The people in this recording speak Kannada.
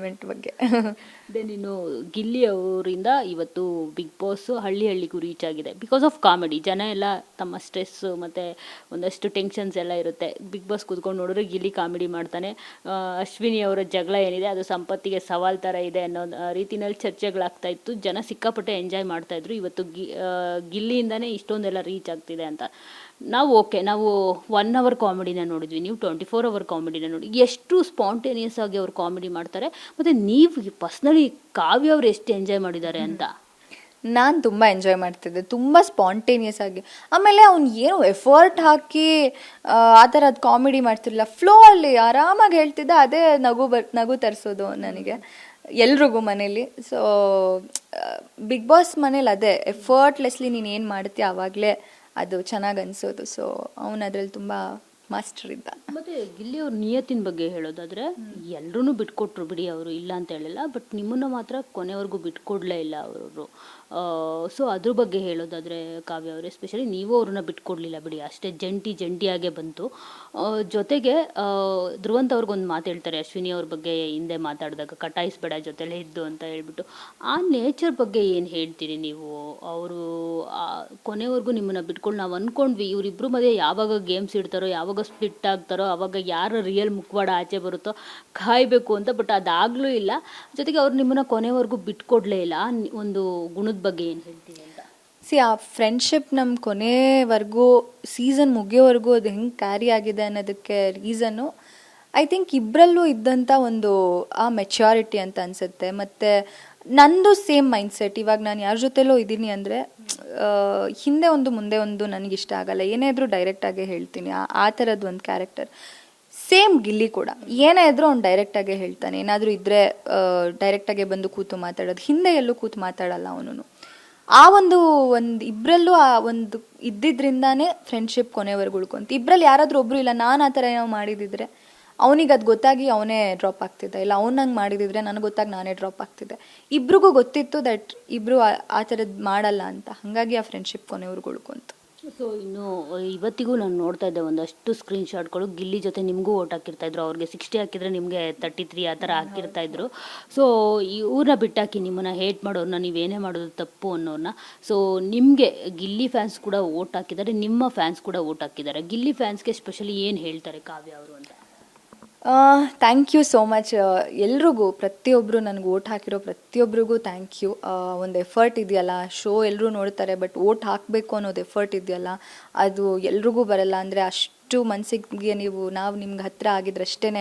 ಎಂಜಾಯ್ಮೆಂಟ್ ಬಗ್ಗೆ. ದೆನ್ ಇನ್ನು ಗಿಲ್ಲಿ ಅವರಿಂದ ಇವತ್ತು ಬಿಗ್ ಬಾಸ್ ಹಳ್ಳಿ ಹಳ್ಳಿಗೂ ರೀಚ್ ಆಗಿದೆ ಬಿಕಾಸ್ ಆಫ್ ಕಾಮಿಡಿ. ಜನ ಎಲ್ಲ ತಮ್ಮ ಸ್ಟ್ರೆಸ್ಸು ಮತ್ತು ಒಂದಷ್ಟು ಟೆನ್ಷನ್ಸ್ ಎಲ್ಲ ಇರುತ್ತೆ. ಬಿಗ್ ಬಾಸ್ ಕೂತ್ಕೊಂಡು ನೋಡಿದ್ರೆ ಗಿಲ್ಲಿ ಕಾಮಿಡಿ ಮಾಡ್ತಾನೆ. ಅಶ್ವಿನಿ ಅವರ ಜಗಳ ಏನಿದೆ ಅದು ಸಂಪತ್ತಿಗೆ ಸವಾಲ್ ಥರ ಇದೆ ಅನ್ನೋ ರೀತಿಯಲ್ಲಿ ಚರ್ಚೆಗಳಾಗ್ತಾ ಇತ್ತು. ಜನ ಸಿಕ್ಕಾಪಟ್ಟೆ ಎಂಜಾಯ್ ಮಾಡ್ತಾಯಿದ್ರು. ಇವತ್ತು ಗಿಲ್ಲಿಯಿಂದನೇ ಇಷ್ಟೊಂದೆಲ್ಲ ರೀಚ್ ಆಗ್ತಿದೆ ಅಂತ. ನಾವು ನಾವು 1 hour ಕಾಮಿಡಿನ ನೋಡಿದ್ವಿ, ನೀವು 24 hour ಕಾಮಿಡಿನ ನೋಡಿ. ಎಷ್ಟು ಸ್ಪಾಂಟೇನಿಯಸ್ ಆಗಿ ಅವ್ರು ಕಾಮಿಡಿ ಮಾಡ್ತಾರೆ. ಮತ್ತು ನೀವು ಪರ್ಸ್ನಲಿ ಕಾವ್ಯ ಅವ್ರು ಎಷ್ಟು ಎಂಜಾಯ್ ಮಾಡಿದ್ದಾರೆ ಅಂತ. ನಾನು ತುಂಬ ಎಂಜಾಯ್ ಮಾಡ್ತಿದ್ದೆ, ತುಂಬ ಸ್ಪಾಂಟೇನಿಯಸ್ ಆಗಿ. ಆಮೇಲೆ ಅವ್ನು ಏನು ಎಫರ್ಟ್ ಹಾಕಿ ಆ ಥರದ್ದು ಕಾಮಿಡಿ ಮಾಡ್ತಿರಲಿಲ್ಲ. ಫ್ಲೋ ಅಲ್ಲಿ ಆರಾಮಾಗಿ ಹೇಳ್ತಿದ್ದ, ಅದೇ ನಗು ತರಿಸೋದು ನನಗೆ ಎಲ್ರಿಗೂ ಮನೇಲಿ. ಸೊ ಬಿಗ್ ಬಾಸ್ ಮನೇಲಿ ಅದೇ ಎಫರ್ಟ್ಲೆಸ್ಲಿ ನೀನು ಏನು ಮಾಡ್ತೀಯ ಆವಾಗಲೇ ಅದು ಚೆನ್ನಾಗಿ ಅನಿಸೋದು. ಸೊ ಅವನು ಅದರಲ್ಲಿ ತುಂಬ ಮಾಸ್ಟರ್ ಇದ್ದ. ಮತ್ತು ಗಿಲ್ಲಿ ಅವ್ರ ನಿಯತ್ತಿನ ಬಗ್ಗೆ ಹೇಳೋದಾದರೆ ಎಲ್ಲರೂ ಬಿಟ್ಕೊಟ್ರು ಬಿಡಿ, ಅವರು ಇಲ್ಲ ಅಂತ ಹೇಳಿಲ್ಲ. ಬಟ್ ನಿಮ್ಮನ್ನು ಮಾತ್ರ ಕೊನೆವರೆಗೂ ಬಿಟ್ಕೊಡ್ಲೇ ಇಲ್ಲ ಅವರು. ಸೊ ಅದ್ರ ಬಗ್ಗೆ ಹೇಳೋದಾದರೆ ಕಾವ್ಯ ಅವರು ಎಸ್ಪೆಷಲಿ ನೀವು ಅವ್ರನ್ನ ಬಿಟ್ಕೊಡ್ಲಿಲ್ಲ ಬಿಡಿ, ಅಷ್ಟೇ ಜಂಟಿಯಾಗೇ ಬಂತು. ಜೊತೆಗೆ ಧ್ರುವಂತ್ ಅವ್ರಿಗೊಂದು ಮಾತು ಹೇಳ್ತಾರೆ ಅಶ್ವಿನಿ ಅವ್ರ ಬಗ್ಗೆ ಹಿಂದೆ ಮಾತಾಡಿದಾಗ, ಕಟಾಯಿಸ್ಬೇಡ ಜೊತೆಲೇ ಇದ್ದು ಅಂತ ಹೇಳ್ಬಿಟ್ಟು. ಆ ನೇಚರ್ ಬಗ್ಗೆ ಏನು ಹೇಳ್ತೀರಿ ನೀವು? ಅವರು ಕೊನೆವರೆಗೂ ನಿಮ್ಮನ್ನು ಬಿಟ್ಕೊಂಡು ನಾವು ಅಂದ್ಕೊಂಡ್ವಿ ಇವರಿಬ್ಬರು ಮಧ್ಯೆ ಯಾವಾಗ ಗೇಮ್ಸ್ ಇಡ್ತಾರೋ, ಯಾವಾಗ ಸ್ಪ್ಲಿಟ್ ಆಗ್ತಾರೋ, ಅವಾಗ ಯಾರು ರಿಯಲ್ ಮುಖವಾಡ ಆಚೆ ಬರುತ್ತೋ ಕಾಯಬೇಕು ಅಂತ. ಬಟ್ ಅದಾಗಲೂ ಇಲ್ಲ. ಜೊತೆಗೆ ಅವ್ರು ನಿಮ್ಮನ್ನು ಕೊನೆವರೆಗೂ ಬಿಟ್ಕೊಡ್ಲೇ ಇಲ್ಲ. ಒಂದು ಗುಣದ ಬಗ್ಗೆ ಏನು ಹೇಳ್ತೀವಿ ಅಂತ? ಆ ಫ್ರೆಂಡ್ಶಿಪ್ ನಮ್ಮ ಕೊನೆವರೆಗೂ ಸೀಸನ್ ಮುಗಿಯೋವರೆಗೂ ಅದು ಹೆಂಗೆ ಕ್ಯಾರಿ ಆಗಿದೆ ಅನ್ನೋದಕ್ಕೆ ರೀಸನ್ನು ಐ ಥಿಂಕ್ ಇಬ್ಬರಲ್ಲೂ ಇದ್ದಂಥ ಒಂದು ಆ ಮೆಚ್ಯೂರಿಟಿ ಅಂತ ಅನಿಸುತ್ತೆ. ಮತ್ತು ನಂದು ಸೇಮ್ ಮೈಂಡ್ಸೆಟ್. ಇವಾಗ ನಾನು ಯಾರ ಜೊತೆಲೂ ಇದ್ದೀನಿ ಅಂದರೆ ಹಿಂದೆ ಒಂದು ಮುಂದೆ ಒಂದು ನನಗಿಷ್ಟ ಆಗಲ್ಲ, ಏನೇ ಇದ್ರೂ ಡೈರೆಕ್ಟಾಗೇ ಹೇಳ್ತೀನಿ. ಆ ಥರದ್ದು ಒಂದು ಕ್ಯಾರೆಕ್ಟರ್. ಸೇಮ್ ಗಿಲ್ಲಿ ಕೂಡ ಏನೇ ಇದ್ರೂ ಅವ್ನು ಡೈರೆಕ್ಟಾಗೇ ಹೇಳ್ತಾನೆ. ಏನಾದರೂ ಇದ್ದರೆ ಡೈರೆಕ್ಟಾಗೇ ಬಂದು ಕೂತು ಮಾತಾಡೋದು, ಹಿಂದೆ ಎಲ್ಲೂ ಕೂತು ಮಾತಾಡಲ್ಲ ಅವನು. ಆ ಒಂದು ಇಬ್ಬರಲ್ಲೂ ಆ ಒಂದು ಇದ್ದಿದ್ರಿಂದಾನೇ ಫ್ರೆಂಡ್ಶಿಪ್ ಕೊನೆವರೆಗೂ ಉಳ್ಕೊಂತ. ಇಬ್ಬರಲ್ಲಿ ಯಾರಾದರೂ ಒಬ್ಬರು ಇಲ್ಲ ನಾನು ಆ ಥರ ಏನೋ ಮಾಡಿದಿದ್ರೆ ಅವನಿಗೆ ಅದು ಗೊತ್ತಾಗಿ ಅವನೇ ಡ್ರಾಪ್ ಆಗ್ತಿದ್ದ, ಇಲ್ಲ ಅವ್ನು ಹಂಗೆ ಮಾಡಿದಿದ್ರೆ ನನಗೆ ಗೊತ್ತಾಗಿ ನಾನೇ ಡ್ರಾಪ್ ಆಗ್ತಿದ್ದೆ. ಇಬ್ರಿಗೂ ಗೊತ್ತಿತ್ತು ದಟ್ ಇಬ್ಬರು ಆ ಥರದ್ದು ಮಾಡಲ್ಲ ಅಂತ. ಹಾಗಾಗಿ ಆ ಫ್ರೆಂಡ್ಶಿಪ್ ಕೊನೆವರೆಗೂ ಉಳ್ಕೊಂತು. ಸೊ ಇನ್ನು ಇವತ್ತಿಗೂ ನಾನು ನೋಡ್ತಾ ಇದ್ದೆ ಒಂದಷ್ಟು ಸ್ಕ್ರೀನ್ಶಾಟ್ಗಳು. ಗಿಲ್ಲಿ ಜೊತೆ ನಿಮಗೂ ಓಟ್ ಹಾಕಿರ್ತಾಯಿದ್ರು. ಅವ್ರಿಗೆ 60 ಹಾಕಿದರೆ ನಿಮಗೆ 33 ಆ ಥರ ಹಾಕಿರ್ತಾಯಿದ್ರು. ಸೊ ಇವ್ರನ್ನ ಬಿಟ್ಟಾಕಿ ನಿಮ್ಮನ್ನು ಹೇಟ್ ಮಾಡೋರನ್ನ, ನೀವೇನೇ ಮಾಡೋದು ತಪ್ಪು ಅನ್ನೋರನ್ನ. ಸೊ ನಿಮಗೆ ಗಿಲ್ಲಿ ಫ್ಯಾನ್ಸ್ ಕೂಡ ಓಟ್ ಹಾಕಿದ್ದಾರೆ, ನಿಮ್ಮ ಫ್ಯಾನ್ಸ್ ಕೂಡ ಓಟ್ ಹಾಕಿದ್ದಾರೆ. ಗಿಲ್ಲಿ ಫ್ಯಾನ್ಸ್ಗೆ ಸ್ಪೆಷಲಿ ಏನು ಹೇಳ್ತಾರೆ ಕಾವ್ಯ ಅವರು ಅಂತ? ಥ್ಯಾಂಕ್ ಯು ಸೋ ಮಚ್ ಎಲ್ರಿಗೂ, ಪ್ರತಿಯೊಬ್ಬರು ನನಗೆ ಓಟ್ ಹಾಕಿರೋ ಪ್ರತಿಯೊಬ್ಬರಿಗೂ ಥ್ಯಾಂಕ್ ಯು. ಒಂದು ಎಫರ್ಟ್ ಇದೆಯಲ್ಲ, ಶೋ ಎಲ್ಲರೂ ನೋಡ್ತಾರೆ, ಬಟ್ ಓಟ್ ಹಾಕಬೇಕು ಅನ್ನೋದು ಎಫರ್ಟ್ ಇದೆಯಲ್ಲ ಅದು ಎಲ್ರಿಗೂ ಬರಲ್ಲ. ಅಂದರೆ ಅಷ್ಟು ಮನಸ್ಸಿಗೆ ನಾವು ನಿಮ್ಗೆ ಹತ್ತಿರ ಆಗಿದ್ರಷ್ಟೇ